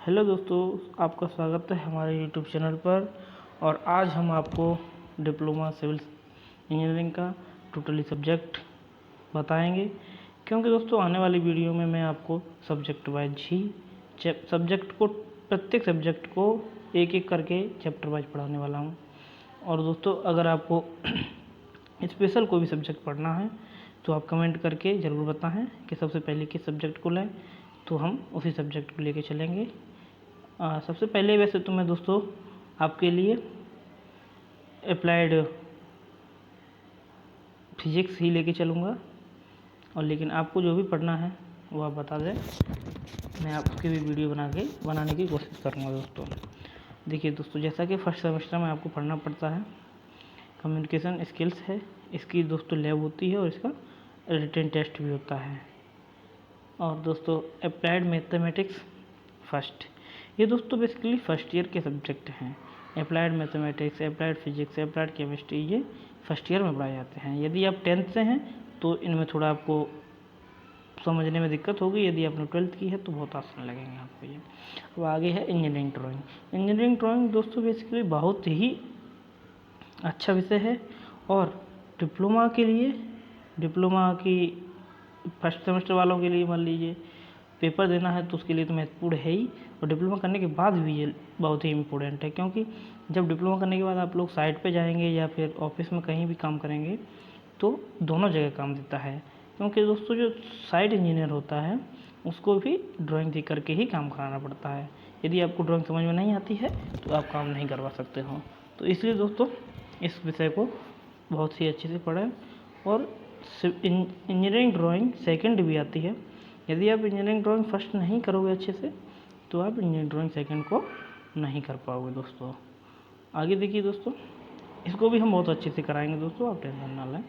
Hello दोस्तों, आपका स्वागत है हमारे यूट्यूब चैनल पर। और आज हम आपको डिप्लोमा सिविल इंजीनियरिंग का टोटली सब्जेक्ट बताएंगे, क्योंकि दोस्तों आने वाली वीडियो में मैं आपको सब्जेक्ट वाइज ही प्रत्येक सब्जेक्ट को एक एक करके चैप्टर वाइज पढ़ाने वाला हूं। और दोस्तों अगर आपको स्पेशल कोई भी सब्जेक्ट पढ़ना है तो आप कमेंट करके ज़रूर बताएं कि सबसे पहले किस सब्जेक्ट को लें, तो हम उसी सब्जेक्ट को लेके चलेंगे। सबसे पहले वैसे तो मैं दोस्तों आपके लिए अप्लाइड फिजिक्स ही लेके चलूँगा, और लेकिन आपको जो भी पढ़ना है वो आप बता दें, मैं आपकी भी वीडियो बनाने की कोशिश करूँगा। दोस्तों देखिए दोस्तों, जैसा कि फर्स्ट सेमेस्टर में आपको पढ़ना पड़ता है कम्युनिकेशन स्किल्स है, इसकी दोस्तों लैब होती है और इसका रिटन टेस्ट भी होता है। और दोस्तों अप्लाइड मैथमेटिक्स फर्स्ट, ये दोस्तों बेसिकली फर्स्ट ईयर के सब्जेक्ट हैं। Applied mathematics, applied physics, applied chemistry ये फर्स्ट ईयर में पढ़ाए जाते हैं। यदि आप 10th से हैं तो इनमें थोड़ा आपको समझने में दिक्कत होगी, यदि आपने 12th की है तो बहुत आसान लगेंगे आपको ये। अब आगे है इंजीनियरिंग ड्राइंग। इंजीनियरिंग ड्राइंग दोस्तों बेसिकली बहुत ही अच्छा विषय है, और डिप्लोमा की फर्स्ट सेमेस्टर वालों के लिए मान लीजिए पेपर देना है तो उसके लिए तो महत्वपूर्ण है ही, और डिप्लोमा करने के बाद भी ये बहुत ही इम्पोर्टेंट है, क्योंकि जब डिप्लोमा करने के बाद आप लोग साइट पे जाएंगे या फिर ऑफिस में कहीं भी काम करेंगे तो दोनों जगह काम देता है। क्योंकि दोस्तों जो साइट इंजीनियर होता है उसको भी ड्राइंग देख करके ही काम कराना पड़ता है। यदि आपको ड्राइंग समझ में नहीं आती है तो आप काम नहीं करवा सकते हो। तो इसलिए दोस्तों इस विषय को बहुत ही अच्छे से पढ़ें। और इंजीनियरिंग ड्राइंग सेकंड भी आती है। यदि आप इंजीनियरिंग ड्राइंग फर्स्ट नहीं करोगे अच्छे से तो आप इंजीनियरिंग ड्राइंग सेकंड को नहीं कर पाओगे। दोस्तों आगे देखिए दोस्तों, इसको भी हम बहुत अच्छे से कराएंगे दोस्तों, आप टेंशन ना लें।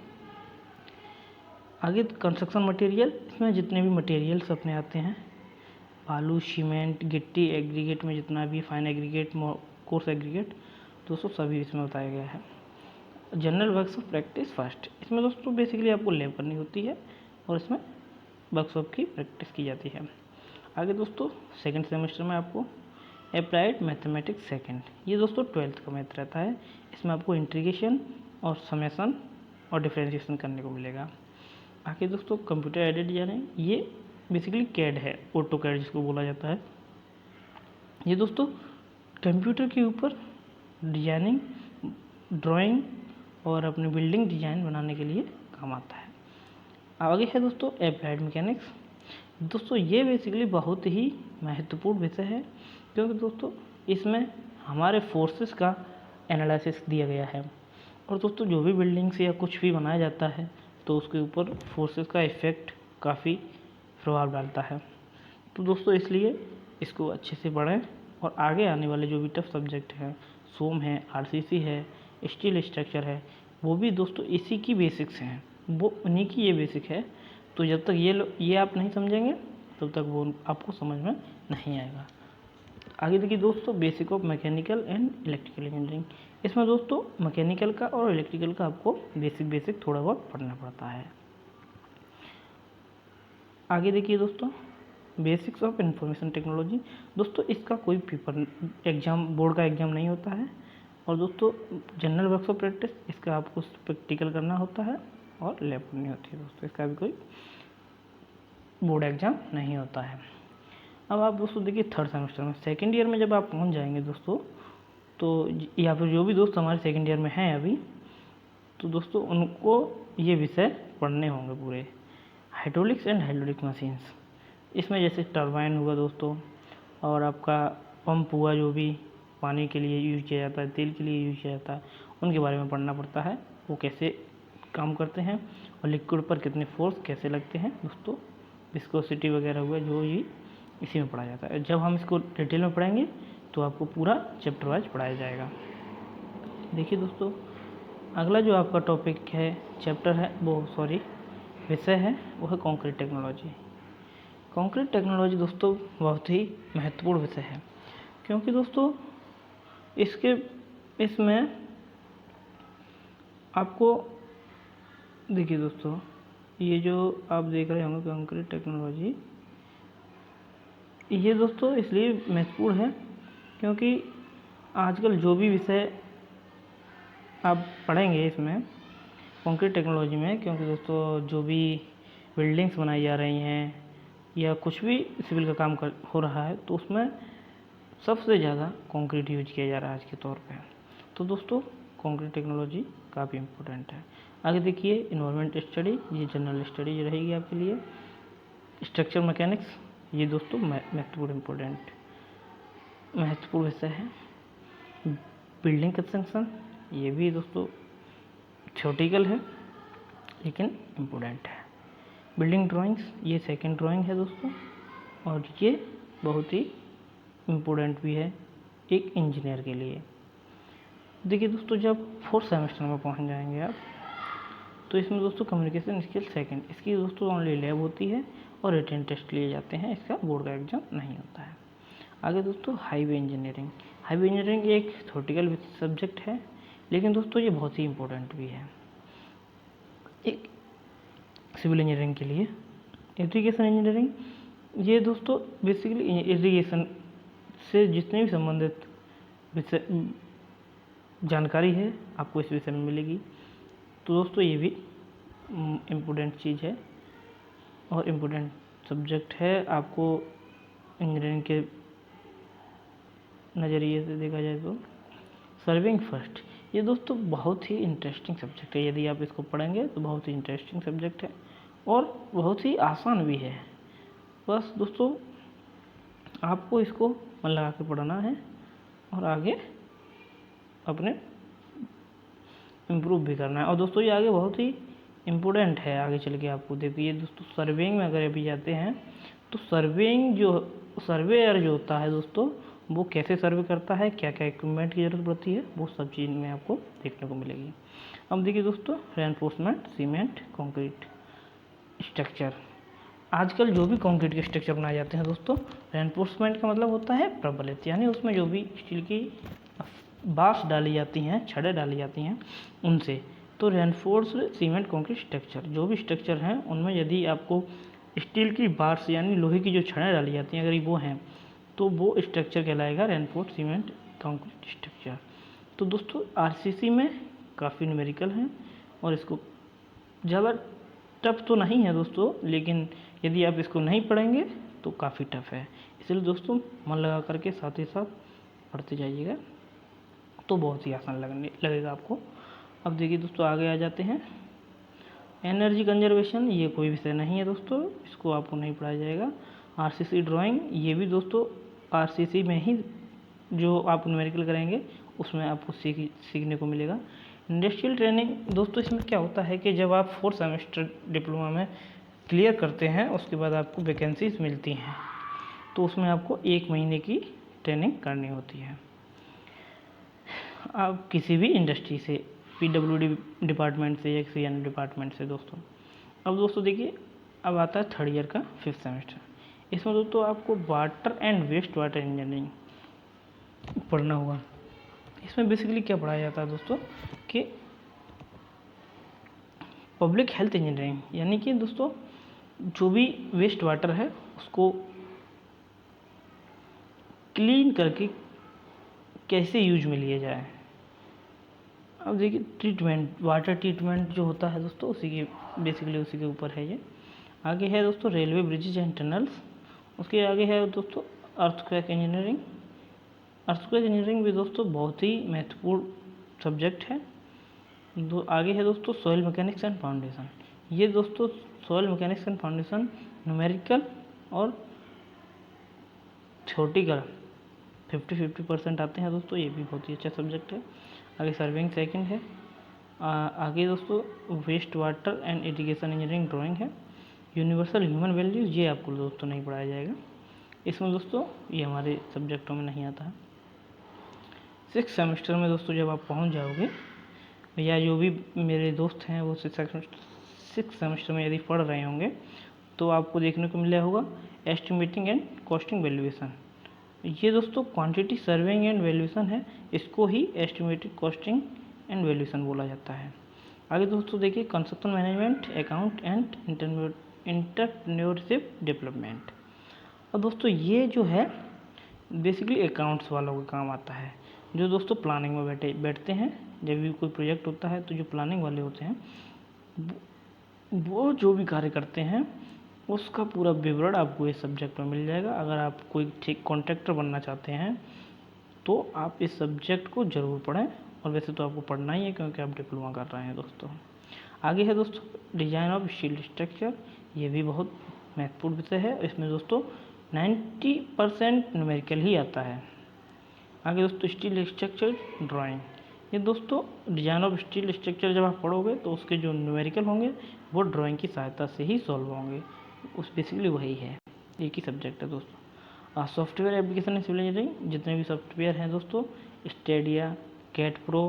आगे कंस्ट्रक्शन मटेरियल, इसमें जितने भी मटेरियल्स अपने आते हैं बालू, सीमेंट, गिट्टी, एग्रीगेट में जितना भी फाइन एग्रीगेट, कोर्स एग्रीगेट, दोस्तों सभी इसमें बताया गया है। General works of practice first, इसमें दोस्तों बेसिकली आपको लैब करनी होती है और इसमें वर्कशॉप की प्रैक्टिस की जाती है। आगे दोस्तों सेकंड सेमेस्टर में आपको अप्लाइड मैथमेटिक्स सेकंड, ये दोस्तों 12th का मैथ रहता है। इसमें आपको इंटीग्रेशन और समेशन और डिफरेंशिएशन करने को मिलेगा। आगे दोस्तों कंप्यूटर एडेड डिजाइनिंग, ये बेसिकली कैड है, ऑटो कैड जिसको बोला जाता है। ये दोस्तों कंप्यूटर के ऊपर डिजाइनिंग, ड्राइंग और अपनी बिल्डिंग डिजाइन बनाने के लिए काम आता है। आगे है दोस्तों अप्लाइड मैकेनिक्स। दोस्तों ये बेसिकली बहुत ही महत्वपूर्ण विषय है, क्योंकि दोस्तों इसमें हमारे फोर्सेस का एनालिसिस दिया गया है। और दोस्तों जो भी बिल्डिंग्स या कुछ भी बनाया जाता है तो उसके ऊपर फोर्सेस का इफ़ेक्ट काफ़ी प्रभाव डालता है। तो दोस्तों इसलिए इसको अच्छे से पढ़ें, और आगे आने वाले जो भी टफ सब्जेक्ट हैं, सोम है, आरसीसी है, स्टील स्ट्रक्चर है, वो भी दोस्तों इसी की बेसिक्स हैं, वो उन्हीं की ये बेसिक है। तो जब तक ये आप नहीं समझेंगे तब तक वो आपको समझ में नहीं आएगा। आगे देखिए दोस्तों basic of mechanical and electrical engineering, इसमें दोस्तों मैकेनिकल का और इलेक्ट्रिकल का आपको बेसिक थोड़ा बहुत पढ़ना पड़ता है। आगे देखिए दोस्तों बेसिक्स ऑफ इंफॉर्मेशन टेक्नोलॉजी, दोस्तों इसका कोई पेपर एग्ज़ाम, बोर्ड का एग्ज़ाम नहीं होता है। और दोस्तों जनरल वर्क्स ऑफ प्रैक्टिस, इसका आपको प्रैक्टिकल करना होता है और लैब करनी होती है। दोस्तों इसका भी कोई बोर्ड एग्ज़ाम नहीं होता है। अब आप दोस्तों देखिए थर्ड सेमेस्टर में, सेकेंड ईयर में जब आप पहुंच जाएंगे दोस्तों, तो या फिर जो भी दोस्त हमारे सेकेंड ईयर में हैं अभी, तो दोस्तों उनको ये विषय पढ़ने होंगे पूरे। हाइड्रोलिक्स एंड हाइड्रोलिक मशीन्स, इसमें जैसे टरबाइन हुआ दोस्तों, और आपका पंप हुआ जो भी पानी के लिए यूज किया जाता है, तेल के लिए यूज किया जाता है, उनके बारे में पढ़ना पड़ता है, वो कैसे काम करते हैं और लिक्विड पर कितने फोर्स कैसे लगते हैं दोस्तों, विस्कोसिटी वगैरह हुआ जो ये इसी में पढ़ा जाता है। जब हम इसको डिटेल में पढ़ेंगे तो आपको पूरा चैप्टर वाइज पढ़ाया जाएगा। देखिए दोस्तों अगला जो आपका टॉपिक है, चैप्टर है, विषय है, वो है कंक्रीट टेक्नोलॉजी। कंक्रीट टेक्नोलॉजी दोस्तों बहुत ही महत्वपूर्ण विषय है, क्योंकि दोस्तों इसमें आपको देखिए दोस्तों, ये जो आप देख रहे होंगे कंक्रीट टेक्नोलॉजी, ये दोस्तों इसलिए महत्वपूर्ण है क्योंकि आजकल जो भी विषय आप पढ़ेंगे इसमें कंक्रीट टेक्नोलॉजी में, क्योंकि दोस्तों जो भी बिल्डिंग्स बनाई जा रही हैं या कुछ भी सिविल का काम हो रहा है तो उसमें सबसे ज़्यादा कंक्रीट यूज किया जा रहा है आज के तौर पे। तो दोस्तों कंक्रीट टेक्नोलॉजी काफ़ी इम्पोर्टेंट है। आगे देखिए इन्वायरमेंट स्टडी, ये जनरल स्टडी रहेगी आपके लिए। स्ट्रक्चर मैकेनिक्स, ये दोस्तों महत्वपूर्ण विषय है। बिल्डिंग कंस्ट्रक्शन, ये भी दोस्तों थ्योरेटिकल है लेकिन इम्पोर्टेंट है। बिल्डिंग ड्राइंग्स, ये सेकंड ड्राइंग है दोस्तों, और ये बहुत ही इम्पोर्टेंट भी है एक इंजीनियर के लिए। देखिए दोस्तों जब 4th सेमेस्टर में पहुंच जाएंगे आप तो इसमें दोस्तों कम्युनिकेशन स्किल सेकंड, इसकी दोस्तों ओनली लैब होती है और रिटन टेस्ट लिए जाते हैं, इसका बोर्ड का एग्जाम नहीं होता है। आगे दोस्तों हाईवे इंजीनियरिंग। हाईवे इंजीनियरिंग एक थ्योरेटिकल सब्जेक्ट है लेकिन दोस्तों ये बहुत ही इम्पोर्टेंट भी है एक सिविल इंजीनियरिंग के लिए। इरिगेशन इंजीनियरिंग, ये दोस्तों बेसिकली इरिगेशन से जितने भी संबंधित विषय जानकारी है आपको इस विषय में मिलेगी। तो दोस्तों ये भी इम्पोर्टेंट चीज़ है और इम्पोर्टेंट सब्जेक्ट है आपको इंजीनियरिंग के नज़रिए से देखा जाए तो। सर्विंग फर्स्ट, ये दोस्तों बहुत ही इंटरेस्टिंग सब्जेक्ट है, यदि आप इसको पढ़ेंगे तो बहुत ही इंटरेस्टिंग सब्जेक्ट है और बहुत ही आसान भी है। बस दोस्तों आपको इसको मन लगा के पढ़ना है और आगे अपने इम्प्रूव भी करना है। और दोस्तों ये आगे बहुत ही इम्पोर्टेंट है आगे चल के आपको। देखिए दोस्तों सर्वेइंग में अगर अभी जाते हैं तो सर्वेइंग जो सर्वेयर जो होता है दोस्तों वो कैसे सर्वे करता है, क्या क्या इक्विपमेंट की ज़रूरत पड़ती है, वो सब चीज़ में आपको देखने को मिलेगी। अब देखिए दोस्तों रेनफोर्समेंट, सीमेंट, कंक्रीट स्ट्रक्चर। आजकल जो भी कंक्रीट के स्ट्रक्चर बनाए जाते हैं दोस्तों, रेनफोर्समेंट का मतलब होता है प्रबलित, यानी उसमें जो भी स्टील की बार्स डाली जाती हैं, छड़ें डाली जाती हैं उनसे। तो रेनफोर्स्ड सीमेंट कंक्रीट स्ट्रक्चर, जो भी स्ट्रक्चर हैं उनमें यदि आपको स्टील की बार्स यानी लोहे की जो छड़ें डाली जाती हैं अगर वो हैं तो वो स्ट्रक्चर कहलाएगा रेनफोर्स्ड सीमेंट कंक्रीट स्ट्रक्चर। तो दोस्तों आरसीसी में काफ़ी न्यूमेरिकल हैं और इसको ज़्यादा टफ तो नहीं है दोस्तों, लेकिन यदि आप इसको नहीं पढ़ेंगे तो काफ़ी टफ है, इसलिए दोस्तों मन लगा करके साथ ही साथ पढ़ते जाइएगा तो बहुत ही आसान लगेगा आपको। अब देखिए दोस्तों आगे आ जाते हैं एनर्जी कंजर्वेशन, ये कोई विषय नहीं है दोस्तों, इसको आपको नहीं पढ़ाया जाएगा। आरसीसी ड्राइंग, ये भी दोस्तों आरसीसी में ही जो आप न्यूमेरिकल करेंगे उसमें आपको सीखने को मिलेगा। इंडस्ट्रियल ट्रेनिंग, दोस्तों इसमें क्या होता है कि जब आप 4th सेमेस्टर डिप्लोमा में क्लियर करते हैं उसके बाद आपको वैकेंसीज मिलती हैं तो उसमें आपको 1 महीने की ट्रेनिंग करनी होती है आप किसी भी इंडस्ट्री से, पीडब्ल्यूडी डिपार्टमेंट से या किसी अन्य डिपार्टमेंट से दोस्तों। अब दोस्तों देखिए अब आता है 3rd ईयर का 5th सेमेस्टर। इसमें दोस्तों आपको water and waste water engineering पढ़ना होगा। इसमें बेसिकली क्या पढ़ाया जाता है दोस्तों कि पब्लिक हेल्थ इंजीनियरिंग, यानी कि दोस्तों जो भी वेस्ट वाटर है उसको क्लीन करके कैसे यूज में लिया जाए। अब देखिए ट्रीटमेंट, वाटर ट्रीटमेंट जो होता है दोस्तों उसी के ऊपर है ये। आगे है दोस्तों रेलवे ब्रिजेज एंड टनल्स, उसके आगे है दोस्तों अर्थक्वेक इंजीनियरिंग। अर्थक्वेक इंजीनियरिंग भी दोस्तों बहुत ही महत्वपूर्ण सब्जेक्ट है। आगे है दोस्तों सॉइल मैकेनिक्स एंड फाउंडेशन। ये दोस्तों soil mechanics and foundation numerical और थ्योरेटिकल 50-50% आते हैं दोस्तों, ये भी बहुत ही अच्छा सब्जेक्ट है। आगे सर्विंग सेकंड है। आगे दोस्तों waste water and irrigation engineering drawing है। यूनिवर्सल ह्यूमन वैल्यूज, ये आपको दोस्तों नहीं पढ़ाया जाएगा, इसमें दोस्तों ये हमारे सब्जेक्टों में नहीं आता है। 6th सेमेस्टर में दोस्तों जब आप पहुंच जाओगे या जो भी मेरे दोस्त हैं वो 6th सेमेस्टर में यदि पढ़ रहे होंगे तो आपको देखने को मिला होगा एस्टिमेटिंग एंड कॉस्टिंग वैल्यूएशन। ये दोस्तों क्वांटिटी सर्वेइंग एंड वैल्यूएशन है, इसको ही एस्टिमेटेड कॉस्टिंग एंड वैल्यूएशन बोला जाता है। आगे दोस्तों देखिए construction management, account and entrepreneurship development. और दोस्तों ये जो है बेसिकली अकाउंट्स वालों का काम आता है, जो दोस्तों प्लानिंग में बैठते हैं। जब भी कोई प्रोजेक्ट होता है तो जो प्लानिंग वाले होते हैं वो जो भी कार्य करते हैं उसका पूरा विवरण आपको इस सब्जेक्ट में मिल जाएगा। अगर आप कोई ठीक कॉन्ट्रैक्टर बनना चाहते हैं तो आप इस सब्जेक्ट को ज़रूर पढ़ें, और वैसे तो आपको पढ़ना ही है क्योंकि आप डिप्लोमा कर रहे हैं दोस्तों। आगे है दोस्तों डिज़ाइन ऑफ स्टील स्ट्रक्चर, ये भी बहुत महत्वपूर्ण विषय है। इसमें दोस्तों 90% न्यूमेरिकल ही आता है। आगे दोस्तों स्टील स्ट्रक्चर ड्राइंग, ये दोस्तों डिजाइन ऑफ स्टील स्ट्रक्चर जब आप पढ़ोगे तो उसके जो न्यूमेरिकल होंगे वो ड्राइंग की सहायता से ही सॉल्व होंगे। उस बेसिकली वही है, एक ही सब्जेक्ट है दोस्तों। सॉफ्टवेयर एप्लीकेशन सिविल इंजीनियरिंग, जितने भी सॉफ्टवेयर हैं दोस्तों, स्टेडिया, कैट प्रो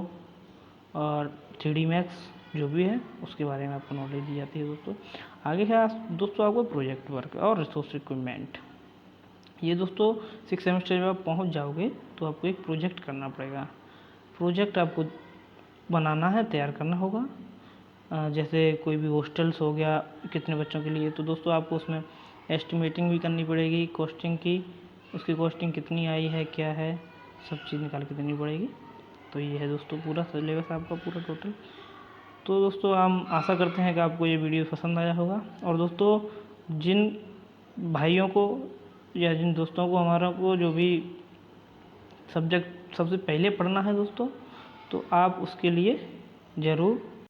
और 3D मैक्स जो भी है उसके बारे में आपको नॉलेज दी जाती है दोस्तों। आगे है दोस्तों आपको प्रोजेक्ट वर्क और रिसोर्स रिक्वायरमेंट। ये दोस्तों 6 सेमेस्टर जब आप पहुंच जाओगे तो आपको एक प्रोजेक्ट करना पड़ेगा। प्रोजेक्ट आपको बनाना है, तैयार करना होगा। जैसे कोई भी हॉस्टल्स हो गया कितने बच्चों के लिए, तो दोस्तों आपको उसमें एस्टिमेटिंग भी करनी पड़ेगी, कॉस्टिंग की, उसकी कॉस्टिंग कितनी आई है, क्या है, सब चीज़ निकाल के देनी पड़ेगी। तो ये है दोस्तों पूरा सिलेबस आपका पूरा टोटल। तो दोस्तों हम आशा करते हैं कि आपको ये वीडियो पसंद आया होगा। और दोस्तों जिन भाइयों को या जिन दोस्तों को हमारा को जो भी सब्जेक्ट सबसे पहले पढ़ना है दोस्तों, तो आप उसके लिए ज़रूर